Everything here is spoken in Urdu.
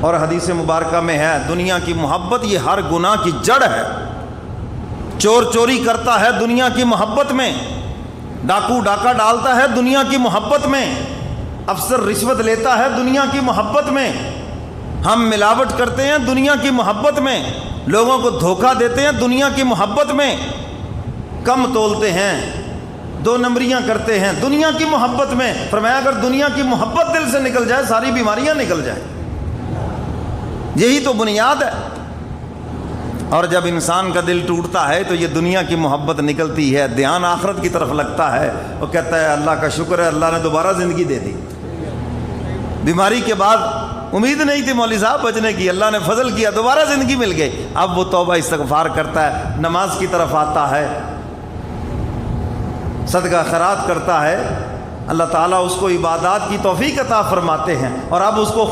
اور حدیث مبارکہ میں ہے دنیا کی محبت یہ ہر گناہ کی جڑ ہے۔ چور چوری کرتا ہے دنیا کی محبت میں، ڈاکو ڈاکہ ڈالتا ہے دنیا کی محبت میں، افسر رشوت لیتا ہے دنیا کی محبت میں، ہم ملاوٹ کرتے ہیں دنیا کی محبت میں، لوگوں کو دھوکہ دیتے ہیں دنیا کی محبت میں، کم تولتے ہیں، دو نمبریاں کرتے ہیں دنیا کی محبت میں۔ فرمایا اگر دنیا کی محبت دل سے نکل جائے ساری بیماریاں نکل جائیں، یہی تو بنیاد ہے۔ اور جب انسان کا دل ٹوٹتا ہے تو یہ دنیا کی محبت نکلتی ہے، دھیان آخرت کی طرف لگتا ہے، وہ کہتا ہے اللہ کا شکر ہے اللہ نے دوبارہ زندگی دے دی۔ بیماری کے بعد امید نہیں تھی مولوی صاحب بچنے کی، اللہ نے فضل کیا دوبارہ زندگی مل گئی۔ اب وہ توبہ استغفار کرتا ہے، نماز کی طرف آتا ہے، صدقہ خیرات کرتا ہے، اللہ تعالیٰ اس کو عبادات کی توفیق عطا فرماتے ہیں، اور اب اس کو